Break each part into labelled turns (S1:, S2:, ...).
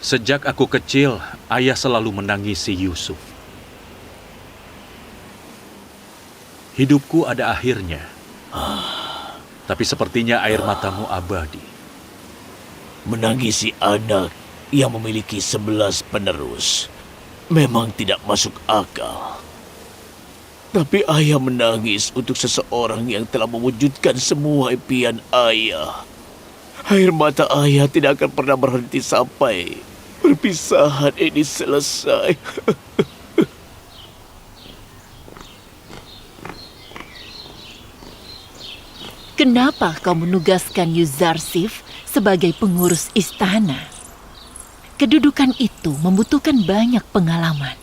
S1: Sejak aku kecil, ayah selalu menangisi Yusuf. Hidupku ada akhirnya. Tapi sepertinya air matamu abadi.
S2: Menangisi anak yang memiliki 11 penerus memang tidak masuk akal. Tapi ayah menangis untuk seseorang yang telah mewujudkan semua impian ayah. Air mata ayah tidak akan pernah berhenti sampai perpisahan ini selesai.
S3: Kenapa kau menugaskan Yuzarsif sebagai pengurus istana? Kedudukan itu membutuhkan banyak pengalaman.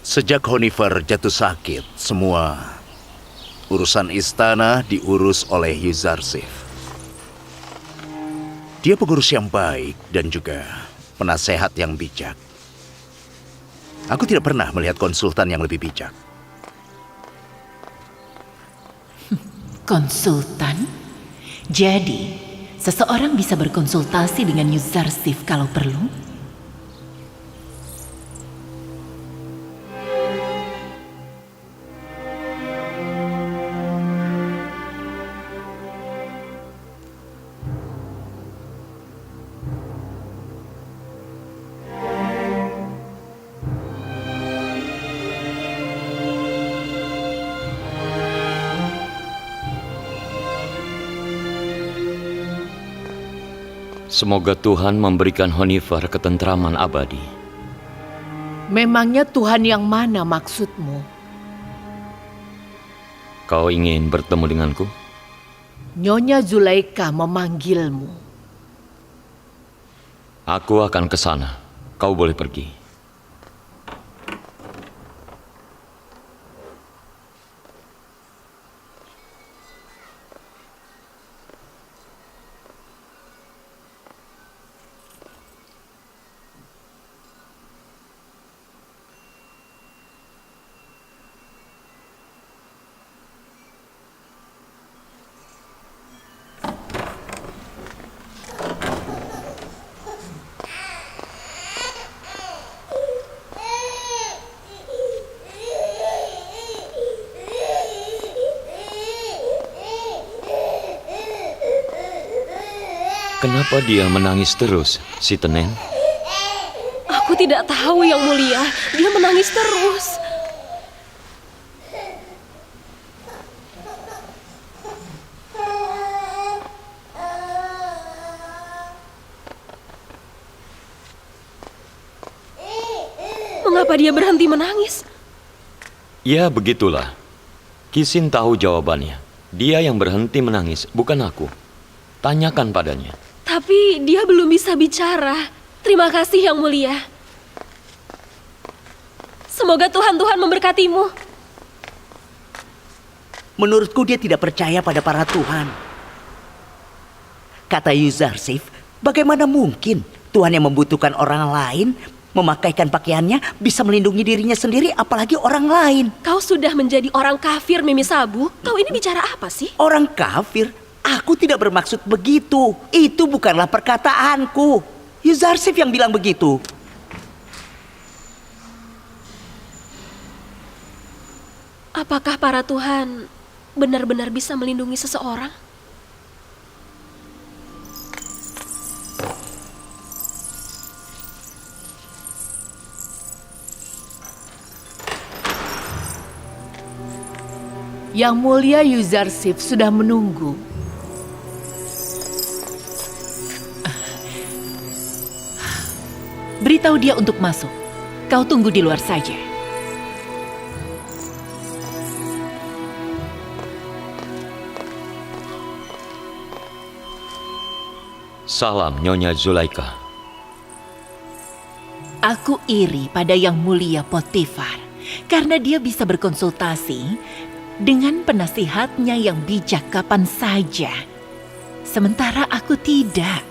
S4: Sejak Honifer jatuh sakit, semua urusan istana diurus oleh Yuzarsif. Dia pengurus yang baik dan juga penasehat yang bijak. Aku tidak pernah melihat konsultan yang lebih bijak.
S3: Konsultan? Jadi, seseorang bisa berkonsultasi dengan Yuzarsif kalau perlu?
S5: Semoga Tuhan memberikan Honifer ketentraman abadi.
S6: Memangnya Tuhan yang mana maksudmu?
S5: Kau ingin bertemu denganku?
S6: Nyonya Zulaika memanggilmu.
S5: Aku akan ke sana. Kau boleh pergi. Kenapa dia menangis terus, si Tenen?
S7: Aku tidak tahu, Yang Mulia. Dia menangis terus. Mengapa dia berhenti menangis?
S5: Ya, begitulah. Kisin tahu jawabannya. Dia yang berhenti menangis, bukan aku. Tanyakan padanya.
S7: Tapi dia belum bisa bicara. Terima kasih, Yang Mulia. Semoga Tuhan memberkatimu.
S8: Menurutku dia tidak percaya pada para Tuhan. Kata Yuzarsif, bagaimana mungkin Tuhan yang membutuhkan orang lain memakaikan pakaiannya bisa melindungi dirinya sendiri, apalagi orang lain.
S7: Kau sudah menjadi orang kafir, Mimi Sabu. Kau ini bicara apa sih?
S8: Orang kafir? Aku tidak bermaksud begitu. Itu bukanlah perkataanku. Yuzarsif yang bilang begitu.
S7: Apakah para Tuhan benar-benar bisa melindungi seseorang?
S6: Yang Mulia Yuzarsif sudah menunggu.
S3: Beritahu dia untuk masuk. Kau tunggu di luar saja.
S5: Salam, Nyonya Zulaika.
S3: Aku iri pada Yang Mulia Potifar karena dia bisa berkonsultasi dengan penasihatnya yang bijak kapan saja. Sementara aku tidak.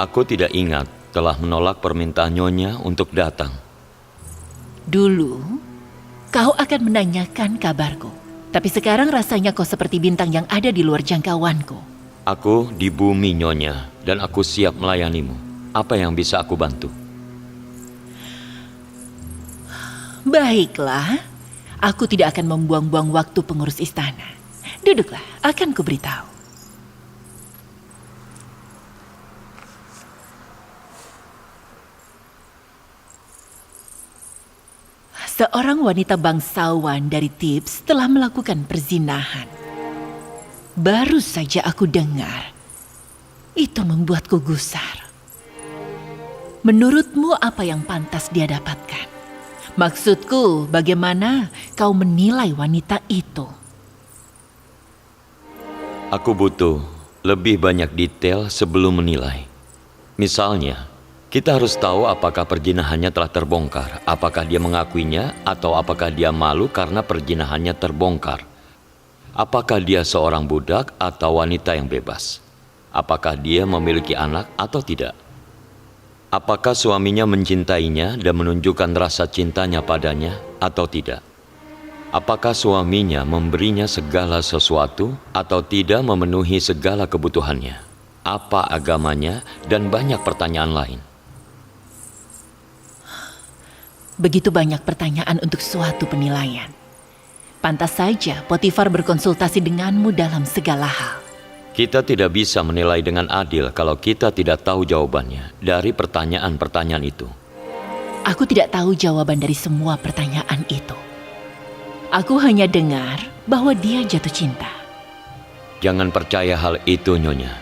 S5: Aku tidak ingat telah menolak permintaan Nyonya untuk datang.
S3: Dulu, kau akan menanyakan kabarku. Tapi sekarang rasanya kau seperti bintang yang ada di luar jangkauanku.
S5: Aku di bumi, Nyonya. dan aku siap melayanimu. Apa yang bisa aku bantu?
S3: Baiklah, aku tidak akan membuang-buang waktu pengurus istana. Duduklah, akan kuberitahu. Seorang wanita bangsawan dari Thebes telah melakukan perzinahan. Baru saja aku dengar. Itu membuatku gusar. Menurutmu apa yang pantas dia dapatkan? Maksudku, bagaimana kau menilai wanita itu?
S5: Aku butuh lebih banyak detail sebelum menilai. Misalnya, kita harus tahu apakah perzinahannya telah terbongkar, apakah dia mengakuinya, atau apakah dia malu karena perzinahannya terbongkar. Apakah dia seorang budak atau wanita yang bebas? Apakah dia memiliki anak atau tidak? Apakah suaminya mencintainya dan menunjukkan rasa cintanya padanya atau tidak? Apakah suaminya memberinya segala sesuatu atau tidak memenuhi segala kebutuhannya? Apa agamanya dan banyak pertanyaan lain.
S3: Begitu banyak pertanyaan untuk suatu penilaian. Pantas saja Potifar berkonsultasi denganmu dalam segala hal.
S5: Kita tidak bisa menilai dengan adil kalau kita tidak tahu jawabannya dari pertanyaan-pertanyaan itu.
S3: Aku tidak tahu jawaban dari semua pertanyaan itu. Aku hanya dengar bahwa dia jatuh cinta.
S5: Jangan percaya hal itu, Nyonya.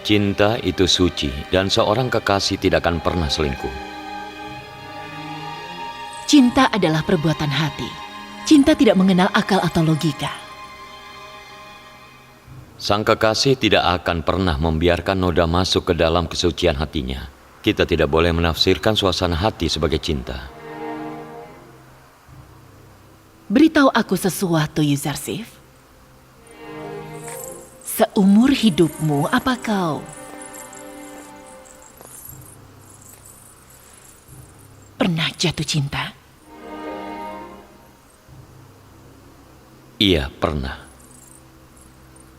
S5: Cinta itu suci dan seorang kekasih tidak akan pernah selingkuh.
S3: Cinta adalah perbuatan hati. Cinta tidak mengenal akal atau logika.
S5: Sang kekasih tidak akan pernah membiarkan noda masuk ke dalam kesucian hatinya. Kita tidak boleh menafsirkan suasana hati sebagai cinta.
S3: Beritahu aku sesuatu, Yuzarsif. Seumur hidupmu, apa kau pernah jatuh cinta?
S5: Iya, pernah.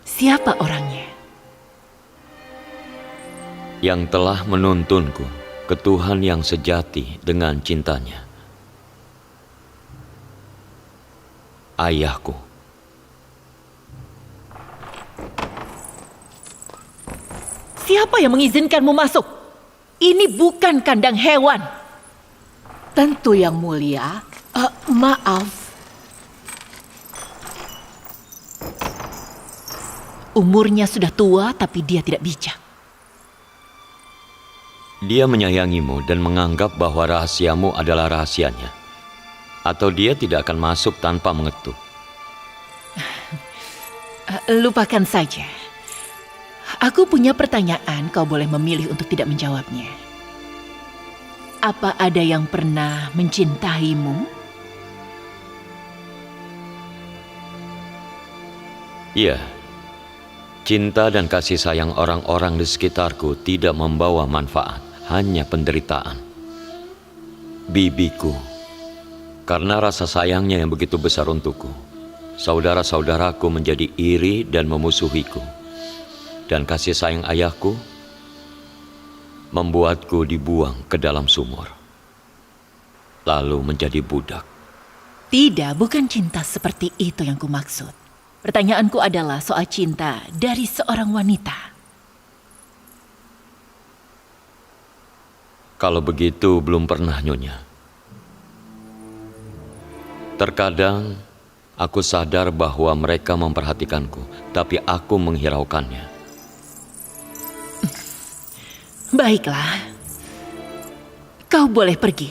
S3: Siapa orangnya?
S5: Yang telah menuntunku ke Tuhan yang sejati dengan cintanya. Ayahku.
S3: Siapa yang mengizinkanmu masuk? Ini bukan kandang hewan.
S6: Tentu yang mulia. Maaf.
S3: Umurnya sudah tua tapi dia tidak bijak.
S5: Dia menyayangimu dan menganggap bahwa rahasiamu adalah rahasianya. Atau dia tidak akan masuk tanpa mengetuk.
S3: Lupakan saja. Aku punya pertanyaan, kau boleh memilih untuk tidak menjawabnya. Apa ada yang pernah mencintaimu?
S5: Iya. Cinta dan kasih sayang orang-orang di sekitarku tidak membawa manfaat, hanya penderitaan. Bibiku, karena rasa sayangnya yang begitu besar untukku, saudara-saudaraku menjadi iri dan memusuhiku. Dan kasih sayang ayahku membuatku dibuang ke dalam sumur, lalu menjadi budak.
S3: Tidak, bukan cinta seperti itu yang kumaksud. Pertanyaanku adalah soal cinta dari seorang wanita.
S5: Kalau begitu belum pernah, Nyonya. Terkadang aku sadar bahwa mereka memperhatikanku, tapi aku menghiraukannya.
S3: Baiklah, kau boleh pergi.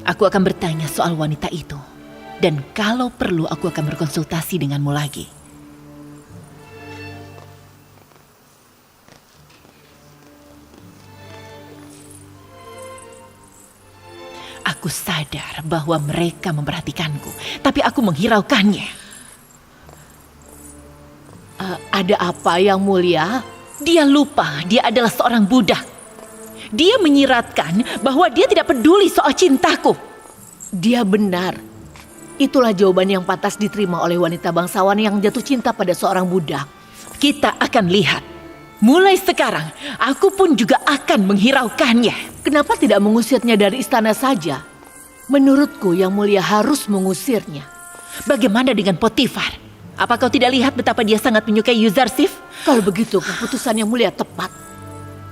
S3: Aku akan bertanya soal wanita itu. Dan kalau perlu aku akan berkonsultasi denganmu lagi. Aku sadar bahwa mereka memperhatikanku, tapi aku menghiraukannya.
S6: Ada apa yang mulia?
S3: Dia lupa dia adalah seorang budak. Dia menyiratkan bahwa dia tidak peduli soal cintaku.
S6: Dia benar. Itulah jawaban yang pantas diterima oleh wanita bangsawan yang jatuh cinta pada seorang budak.
S3: Kita akan lihat. Mulai sekarang, aku pun juga akan menghiraukannya.
S6: Kenapa tidak mengusirnya dari istana saja? Menurutku Yang Mulia harus mengusirnya.
S3: Bagaimana dengan Potifar? Apa kau tidak lihat betapa dia sangat menyukai Yuzarsif?
S6: Kalau begitu, keputusan Yang Mulia tepat.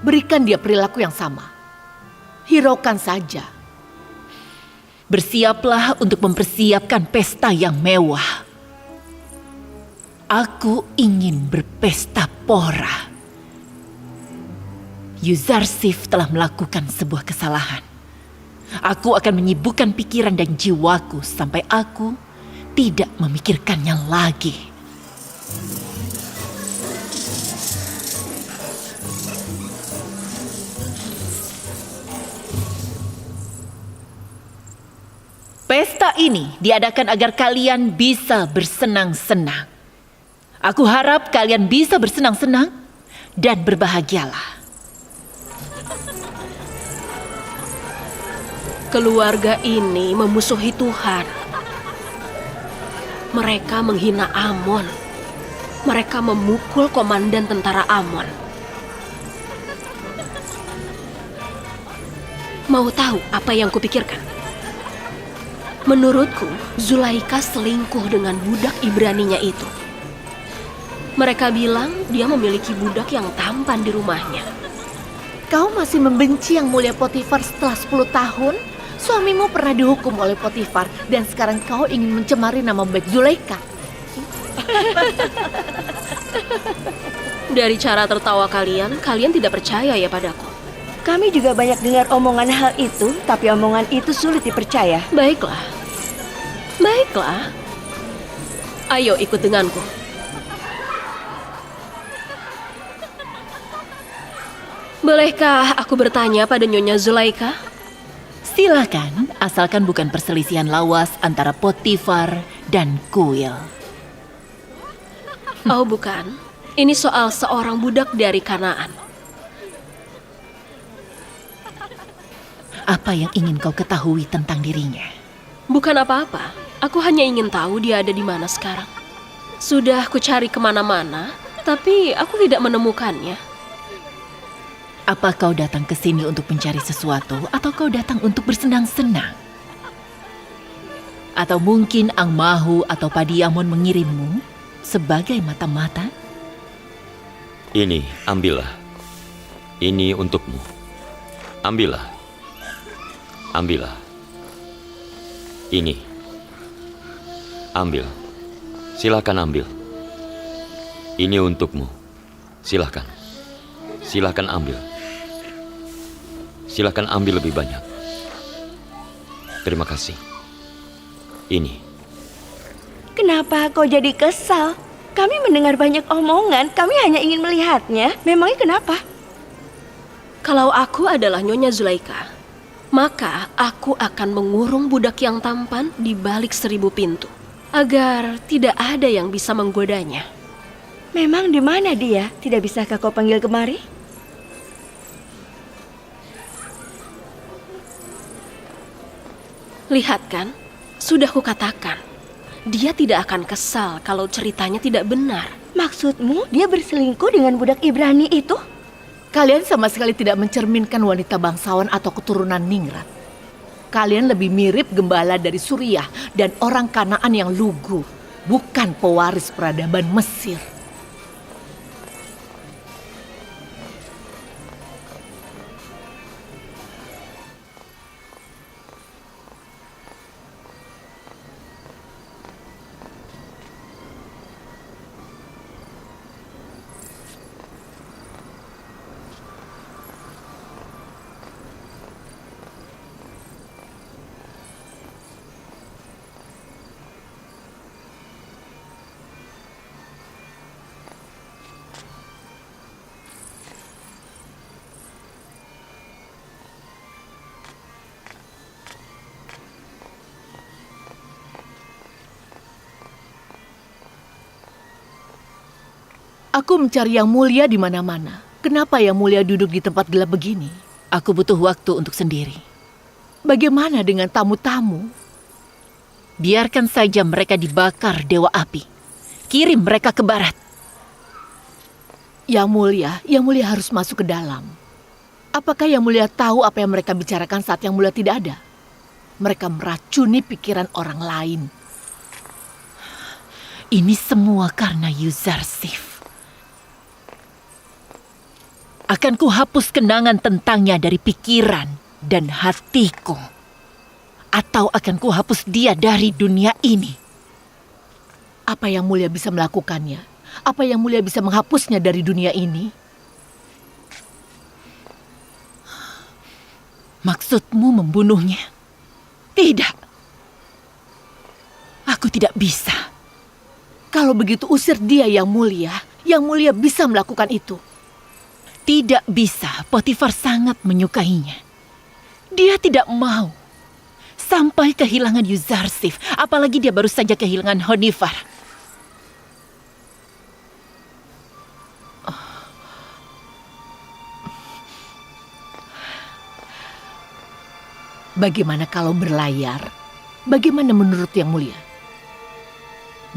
S6: Berikan dia perilaku yang sama. Hiraukan saja.
S3: Bersiaplah untuk mempersiapkan pesta yang mewah. Aku ingin berpesta pora. Yuzarsif telah melakukan sebuah kesalahan. Aku akan menyibukkan pikiran dan jiwaku sampai aku tidak memikirkannya lagi. Pesta ini diadakan agar kalian bisa bersenang-senang. Aku harap kalian bisa bersenang-senang dan berbahagialah.
S7: Keluarga ini memusuhi Tuhan. Mereka menghina Amon. Mereka memukul komandan tentara Amon. Mau tahu apa yang kupikirkan? Menurutku, Zulaika selingkuh dengan budak Ibraninya itu. Mereka bilang dia memiliki budak yang tampan di rumahnya.
S6: Kau masih membenci Yang Mulia Potifar setelah 10 tahun? Suamimu pernah dihukum oleh Potifar dan sekarang kau ingin mencemari nama baik Zulaika.
S7: Dari cara tertawa kalian tidak percaya ya padaku.
S9: Kami juga banyak dengar omongan hal itu, tapi omongan itu sulit dipercaya.
S7: Baiklah. Baiklah. Ayo ikut denganku. Bolehkah aku bertanya pada Nyonya Zulaika?
S3: Silakan, asalkan bukan perselisihan lawas antara Potifar dan Kuil.
S7: Oh bukan, ini soal seorang budak dari Kanaan.
S3: Apa yang ingin kau ketahui tentang dirinya?
S7: Bukan apa-apa, aku hanya ingin tahu dia ada di mana sekarang. Sudah aku cari kemana-mana, tapi aku tidak menemukannya.
S3: Apa kau datang ke sini untuk mencari sesuatu atau kau datang untuk bersenang-senang? Atau mungkin Ang Mahu atau Padiamon mengirimmu sebagai mata-mata?
S5: Ini, ambillah. Ini untukmu. Ambillah. Ambillah. Ini. Ambil. Silakan ambil. Ini untukmu. Silakan. Silakan ambil. Silakan ambil lebih banyak. Terima kasih. Ini.
S9: Kenapa kau jadi kesal? Kami mendengar banyak omongan, kami hanya ingin melihatnya. Memangnya kenapa?
S7: Kalau aku adalah Nyonya Zulaika, maka aku akan mengurung budak yang tampan di balik 1000 pintu, agar tidak ada yang bisa menggodanya.
S9: Memang di mana dia? Tidak bisakah kau panggil kemari?
S7: Lihat kan, sudah kukatakan, dia tidak akan kesal kalau ceritanya tidak benar.
S9: Maksudmu dia berselingkuh dengan budak Ibrani itu?
S6: Kalian sama sekali tidak mencerminkan wanita bangsawan atau keturunan Ningrat. Kalian lebih mirip gembala dari Suriah dan orang Kanaan yang lugu, bukan pewaris peradaban Mesir. Aku mencari Yang Mulia di mana-mana. Kenapa Yang Mulia duduk di tempat gelap begini?
S3: Aku butuh waktu untuk sendiri.
S6: Bagaimana dengan tamu-tamu?
S3: Biarkan saja mereka dibakar Dewa Api. Kirim mereka ke barat.
S6: Yang Mulia harus masuk ke dalam. Apakah Yang Mulia tahu apa yang mereka bicarakan saat Yang Mulia tidak ada? Mereka meracuni pikiran orang lain.
S3: Ini semua karena Yuzarsif. Akan kuhapus kenangan tentangnya dari pikiran dan hatiku. Atau akan kuhapus dia dari dunia ini.
S6: Apa Yang Mulia bisa melakukannya? Apa Yang Mulia bisa menghapusnya dari dunia ini?
S3: Maksudmu membunuhnya? Tidak. Aku tidak bisa.
S6: Kalau begitu usir dia Yang Mulia. Yang Mulia bisa melakukan itu.
S3: Tidak bisa. Potifar sangat menyukainya. Dia tidak mau sampai kehilangan Yuzarsif. Apalagi dia baru saja kehilangan Honifar.
S6: Bagaimana kalau berlayar? Bagaimana menurut Yang Mulia?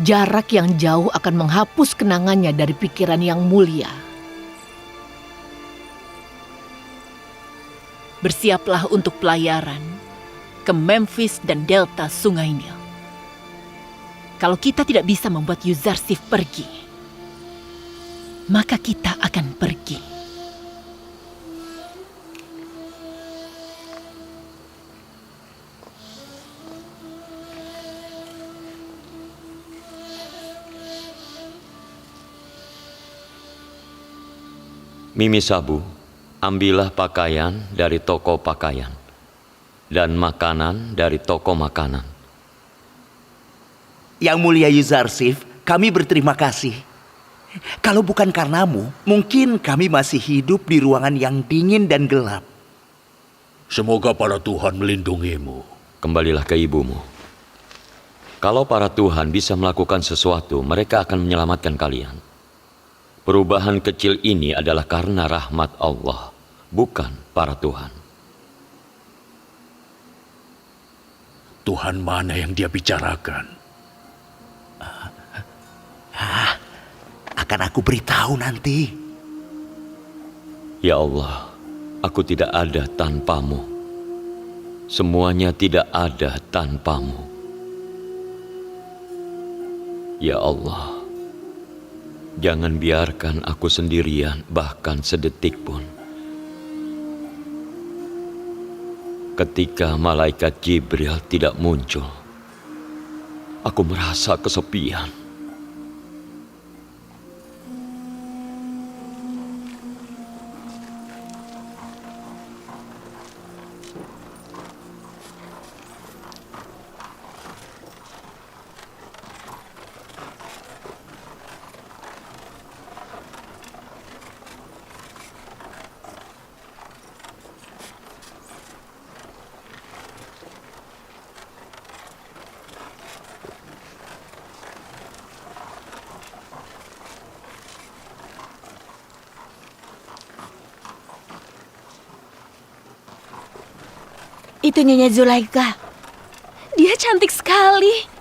S6: Jarak yang jauh akan menghapus kenangannya dari pikiran Yang Mulia.
S3: Bersiaplah untuk pelayaran ke Memphis dan delta Sungai Nil. Kalau kita tidak bisa membuat Yuzarsif pergi, maka kita akan pergi.
S5: Mimi Sabu, ambillah pakaian dari toko pakaian dan makanan dari toko makanan.
S8: Yang Mulia Yuzarsif, kami berterima kasih. Kalau bukan karenamu, mungkin kami masih hidup di ruangan yang dingin dan gelap.
S2: Semoga para Tuhan melindungimu.
S5: Kembalilah ke ibumu. Kalau para Tuhan bisa melakukan sesuatu, mereka akan menyelamatkan kalian. Perubahan kecil ini adalah karena rahmat Allah, bukan para Tuhan.
S2: Tuhan mana yang dia bicarakan?
S8: Akan aku beritahu nanti.
S5: Ya Allah, aku tidak ada tanpamu. Semuanya tidak ada tanpamu. Ya Allah, jangan biarkan aku sendirian bahkan sedetik pun. Ketika malaikat Jibril tidak muncul, aku merasa kesepian.
S9: Itu Nyonya Zulaika.
S7: Dia cantik sekali.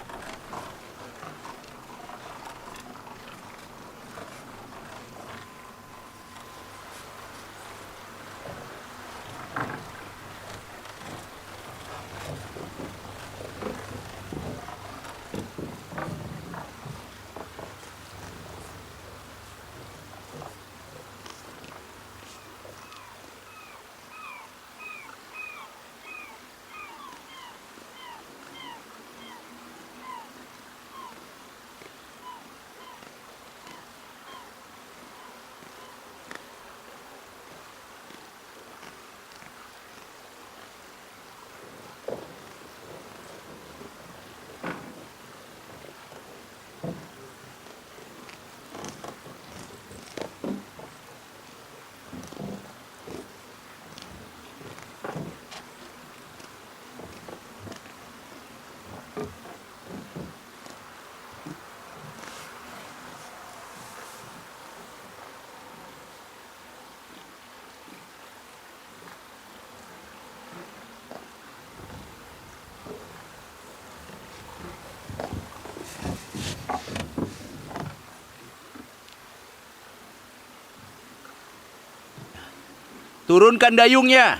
S4: Turunkan dayungnya.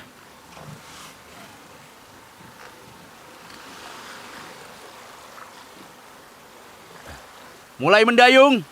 S4: Mulai mendayung.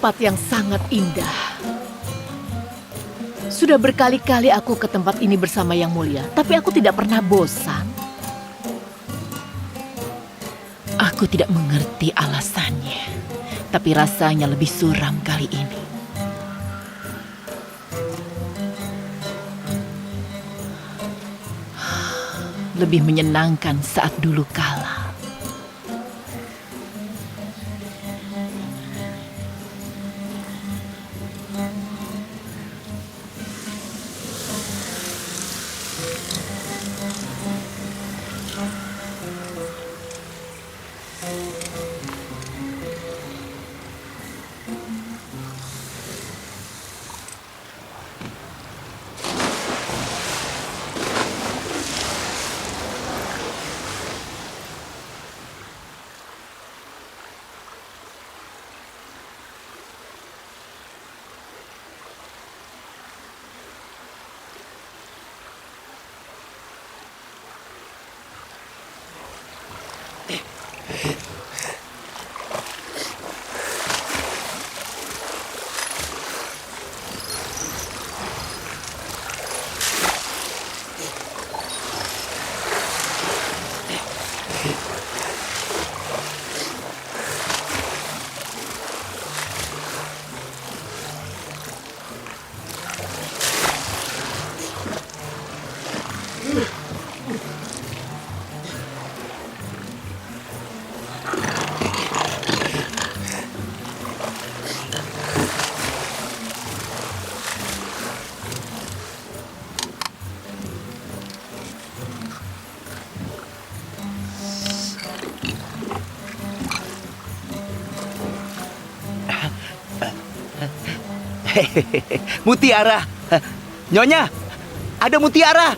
S6: tempat yang sangat indah. Sudah berkali-kali aku ke tempat ini bersama Yang Mulia, tapi aku tidak pernah bosan.
S3: Aku tidak mengerti alasannya, tapi rasanya lebih suram kali ini. Lebih menyenangkan saat dulu kala.
S8: Mutiara. Nyonya, ada mutiara.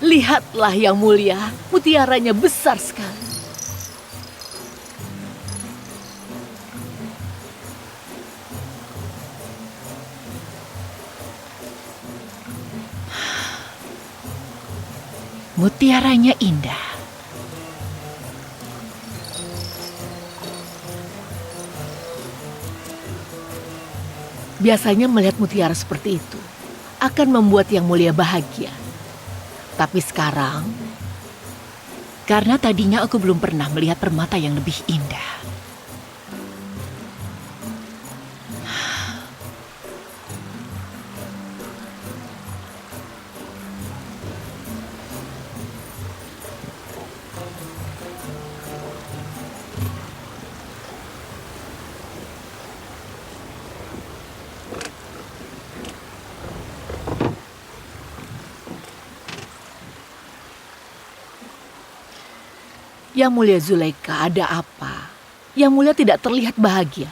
S6: Lihatlah Yang Mulia, mutiaranya besar sekali.
S3: Mutiaranya indah.
S6: Biasanya melihat mutiara seperti itu akan membuat Yang Mulia bahagia. Tapi sekarang,
S3: Karena tadinya aku belum pernah melihat permata yang lebih indah.
S6: Yang Mulia Zulaika, ada apa? Yang Mulia tidak terlihat bahagia.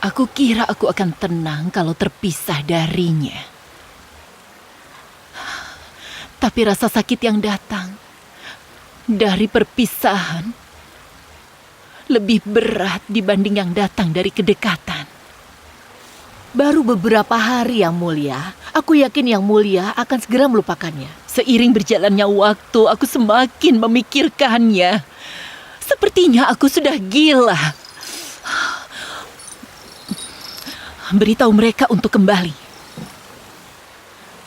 S3: Aku kira aku akan tenang kalau terpisah darinya. Tapi rasa sakit yang datang dari perpisahan lebih berat dibanding yang datang dari kedekatan.
S6: Baru beberapa hari Yang Mulia, aku yakin Yang Mulia akan segera melupakannya.
S3: Seiring berjalannya waktu, aku semakin memikirkannya. Sepertinya aku sudah gila. Beritahu mereka untuk kembali.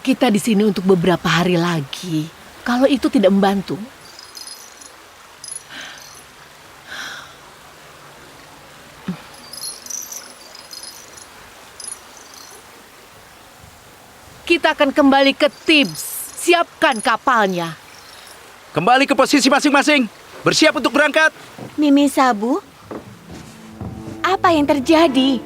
S6: Kita di sini untuk beberapa hari lagi. Kalau itu tidak membantu, kita akan kembali ke Thebes. Siapkan kapalnya.
S4: Kembali ke posisi masing-masing. Bersiap untuk berangkat.
S9: Mimi Sabu, apa yang terjadi?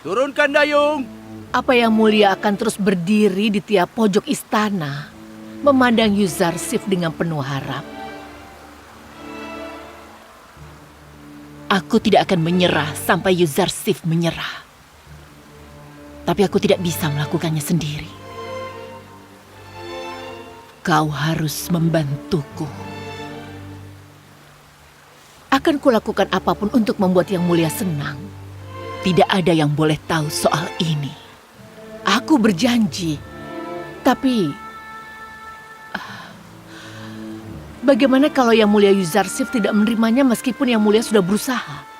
S4: Turunkan dayung.
S6: Apa Yang Mulia akan terus berdiri di tiap pojok istana, memandang Yuzarsif dengan penuh harap.
S3: Aku tidak akan menyerah sampai Yuzarsif menyerah. Tapi aku tidak bisa melakukannya sendiri. Kau harus membantuku.
S6: Akan kulakukan apapun untuk membuat Yang Mulia senang.
S3: Tidak ada yang boleh tahu soal ini.
S6: Aku berjanji. Tapi bagaimana kalau Yang Mulia Yuzarsif tidak menerimanya meskipun Yang Mulia sudah berusaha?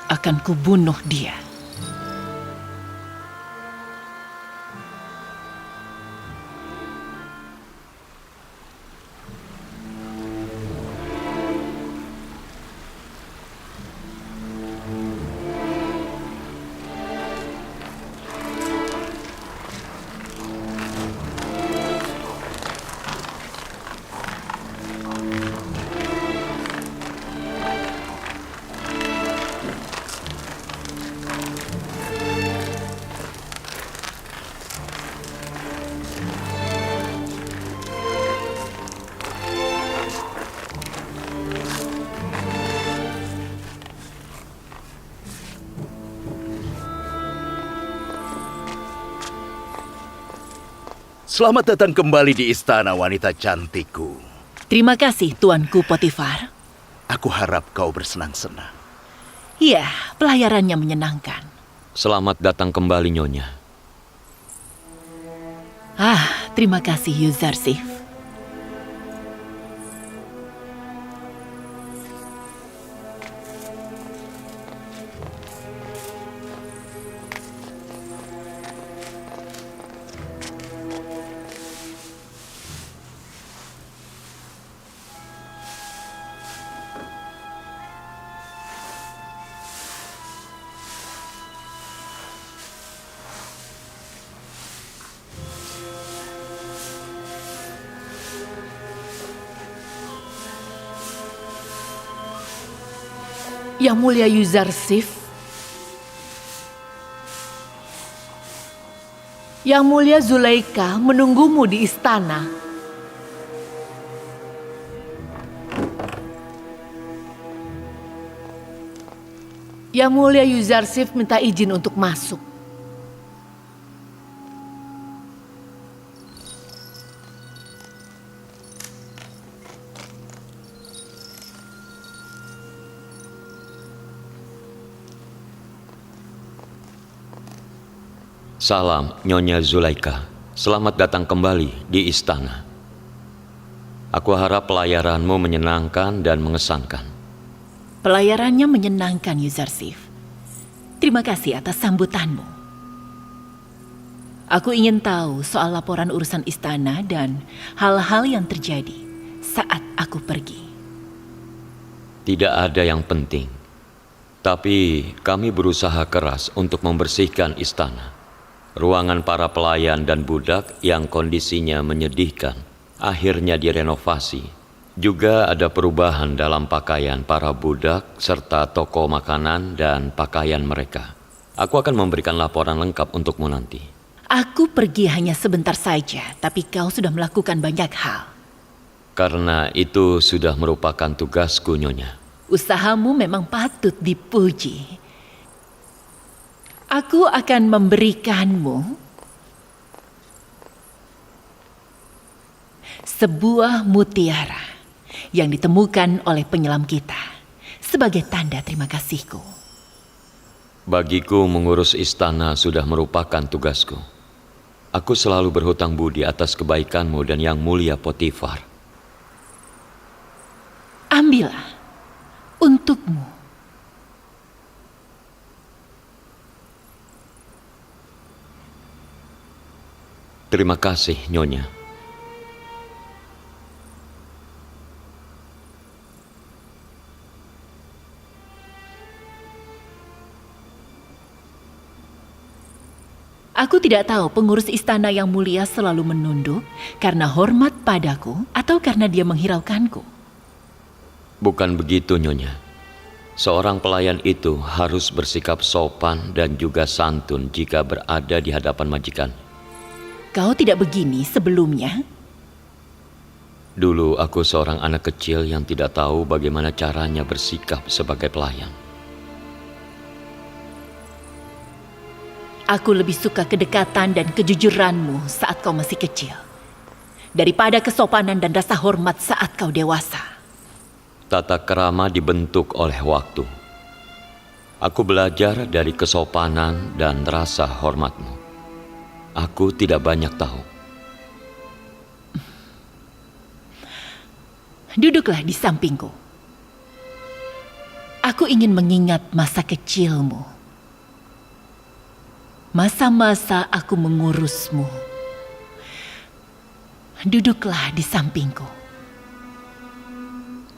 S3: Akan kubunuh dia.
S4: Selamat datang kembali di istana, wanita cantikku.
S3: Terima kasih, Tuanku Potifar.
S4: Aku harap kau bersenang-senang.
S3: Iya, pelayarannya menyenangkan.
S5: Selamat datang kembali, Nyonya.
S3: Terima kasih, Yuzarsif.
S6: Yang Mulia Yuzarsif, Yang Mulia Zulaika menunggumu di istana. Yang Mulia Yuzarsif minta izin untuk masuk.
S5: Salam, Nyonya Zulaika. Selamat datang kembali di istana. Aku harap pelayaranmu menyenangkan dan mengesankan.
S3: Pelayarannya menyenangkan, Yuzarsif. Terima kasih atas sambutanmu. Aku ingin tahu soal laporan urusan istana dan hal-hal yang terjadi saat aku pergi.
S5: Tidak ada yang penting. Tapi kami berusaha keras untuk membersihkan istana. Ruangan para pelayan dan budak yang kondisinya menyedihkan akhirnya direnovasi. Juga ada perubahan dalam pakaian para budak serta toko makanan dan pakaian mereka. Aku akan memberikan laporan lengkap untukmu nanti.
S3: Aku pergi hanya sebentar saja, tapi kau sudah melakukan banyak hal.
S5: Karena itu sudah merupakan tugasku, Nyonya.
S3: Usahamu memang patut dipuji. Aku akan memberikanmu sebuah mutiara yang ditemukan oleh penyelam kita sebagai tanda terima kasihku.
S5: Bagiku mengurus istana sudah merupakan tugasku. Aku selalu berhutang budi atas kebaikanmu dan Yang Mulia Potifar.
S3: Ambillah untukmu.
S5: Terima kasih, Nyonya.
S3: Aku tidak tahu pengurus istana yang mulia selalu menunduk karena hormat padaku atau karena dia menghiraukanku.
S5: Bukan begitu, Nyonya. Seorang pelayan itu harus bersikap sopan dan juga santun jika berada di hadapan majikan.
S3: Kau tidak begini sebelumnya?
S5: Dulu aku seorang anak kecil yang tidak tahu bagaimana caranya bersikap sebagai pelayan.
S3: Aku lebih suka kedekatan dan kejujuranmu saat kau masih kecil, daripada kesopanan dan rasa hormat saat kau dewasa.
S5: Tata krama dibentuk oleh waktu. Aku belajar dari kesopanan dan rasa hormatmu. Aku tidak banyak tahu.
S3: Duduklah di sampingku. Aku ingin mengingat masa kecilmu. Masa-masa aku mengurusmu. Duduklah di sampingku.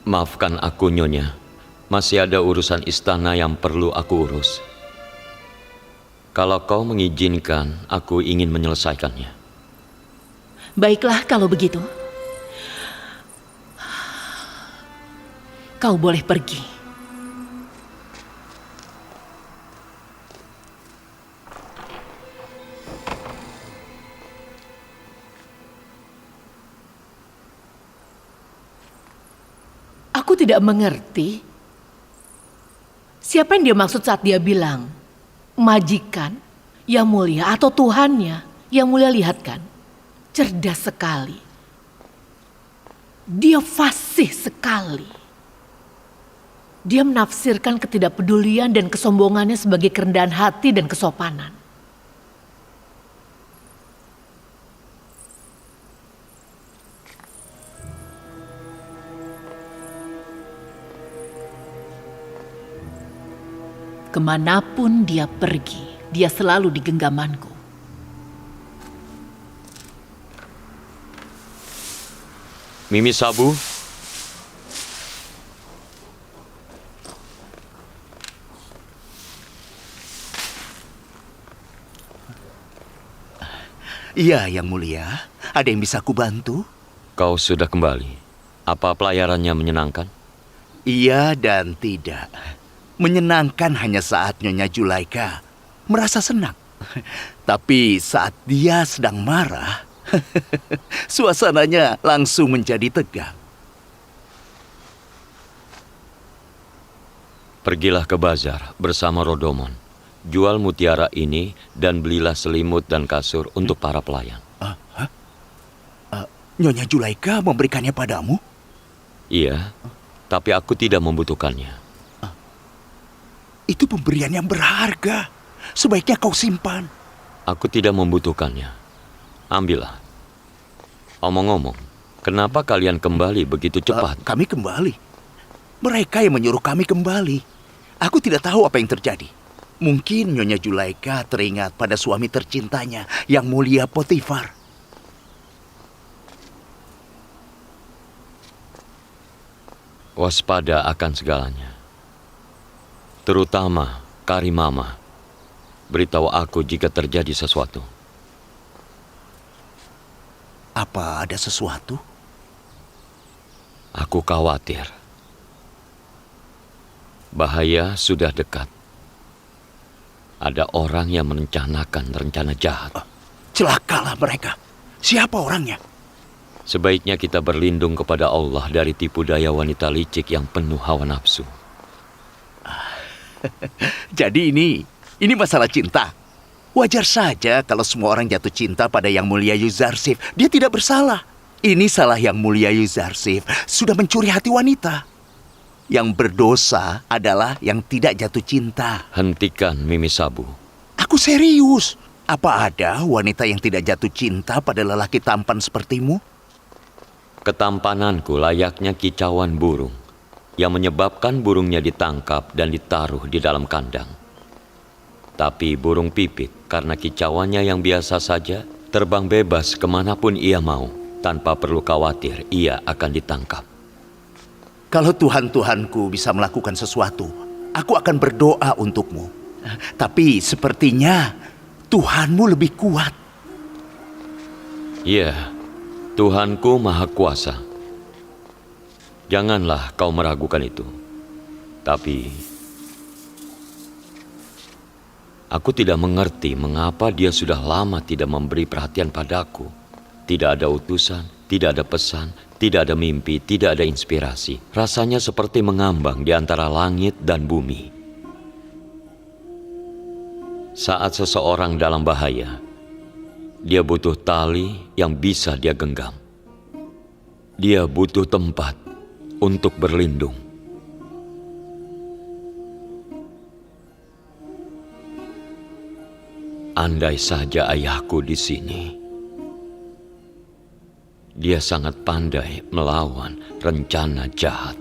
S5: Maafkan aku, Nyonya. Masih ada urusan istana yang perlu aku urus. Kalau kau mengizinkan, aku ingin menyelesaikannya.
S3: Baiklah kalau begitu. Kau boleh pergi.
S6: Aku tidak mengerti. Siapa yang dia maksud saat dia bilang majikan yang mulia atau Tuhannya yang mulia? Lihat kan, cerdas sekali. Dia fasih sekali. Dia menafsirkan ketidakpedulian dan kesombongannya sebagai kerendahan hati dan kesopanan.
S3: Kemanapun dia pergi, dia selalu di genggamanku.
S5: Mimi Sabu,
S4: Iya, Yang Mulia. Ada yang bisa aku bantu?
S5: kau sudah kembali. Apa pelayarannya menyenangkan?
S4: Iya dan tidak. Menyenangkan hanya saat Nyonya Julaika merasa senang. Tapi saat dia sedang marah, suasananya langsung menjadi tegang.
S5: Pergilah ke bazar bersama Rodomon. Jual mutiara ini dan belilah selimut dan kasur untuk para pelayan.
S4: Nyonya Julaika memberikannya padamu?
S5: Iya, tapi aku tidak membutuhkannya.
S4: Itu pemberian yang berharga. Sebaiknya kau simpan.
S5: Aku tidak membutuhkannya. Ambillah. Omong-omong, kenapa kalian kembali begitu cepat?
S4: Kami kembali. Mereka yang menyuruh kami kembali. Aku tidak tahu apa yang terjadi. Mungkin Nyonya Julaika teringat pada suami tercintanya, Yang Mulia Potifar.
S5: Waspada akan segalanya. Terutama Karimama. Beritahu aku jika terjadi sesuatu.
S4: Apa ada sesuatu?
S5: Aku khawatir. Bahaya sudah dekat. Ada orang yang merencanakan rencana jahat.
S4: Celakalah mereka. Siapa orangnya?
S5: Sebaiknya kita berlindung kepada Allah dari tipu daya wanita licik yang penuh hawa nafsu.
S4: Jadi ini masalah cinta. Wajar saja kalau semua orang jatuh cinta pada Yang Mulia Yuzarsif. Dia tidak bersalah. Ini salah Yang Mulia Yuzarsif. Sudah mencuri hati wanita. Yang berdosa adalah yang tidak jatuh cinta.
S5: Hentikan, Mimi Sabu.
S4: Aku serius. Apa ada wanita yang tidak jatuh cinta pada lelaki tampan sepertimu?
S5: Ketampananku layaknya kicauan burung yang menyebabkan burungnya ditangkap dan ditaruh di dalam kandang. Tapi burung pipit karena kicauannya yang biasa saja terbang bebas kemanapun ia mau tanpa perlu khawatir ia akan ditangkap.
S4: Kalau Tuhan-Tuhanku bisa melakukan sesuatu, aku akan berdoa untukmu. Tapi sepertinya Tuhanmu lebih kuat.
S5: Ya, Tuhanku Maha Kuasa. Janganlah kau meragukan itu. Tapi Aku tidak mengerti mengapa dia sudah lama tidak memberi perhatian padaku. Tidak ada utusan, tidak ada pesan, tidak ada mimpi, tidak ada inspirasi. Rasanya seperti mengambang di antara langit dan bumi. Saat seseorang dalam bahaya, dia butuh tali yang bisa dia genggam. Dia butuh tempat untuk berlindung. Andai saja ayahku di sini. Dia sangat pandai melawan rencana jahat.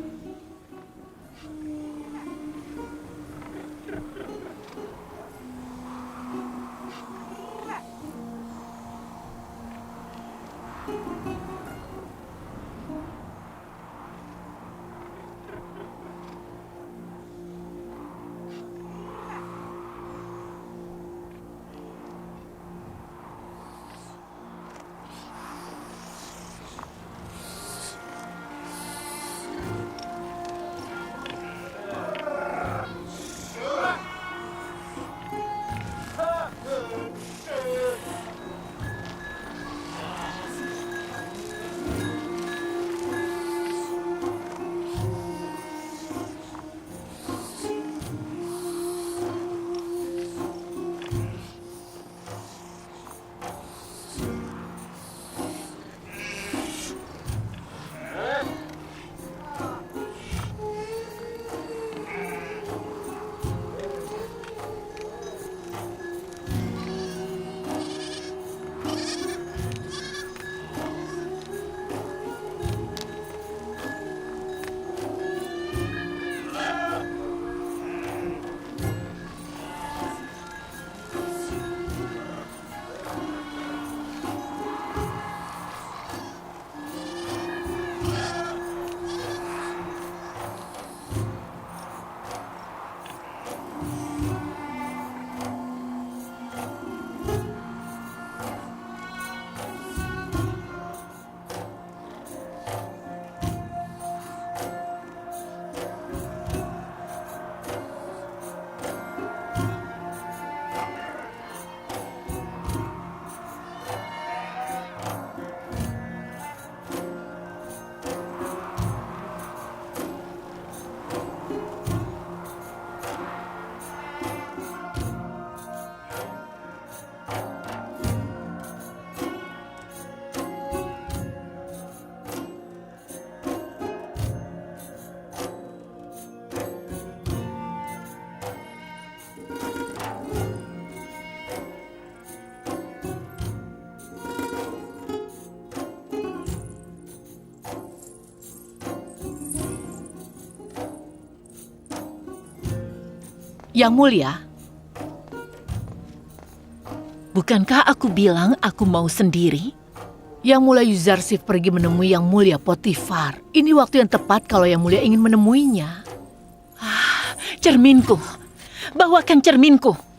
S6: Yang Mulia,
S3: Bukankah aku bilang aku mau sendiri?
S6: Yang Mulia Yuzarsif pergi menemui Yang Mulia Potifar. Ini waktu yang tepat kalau Yang Mulia ingin menemuinya.
S3: Cerminku, bawakan cerminku.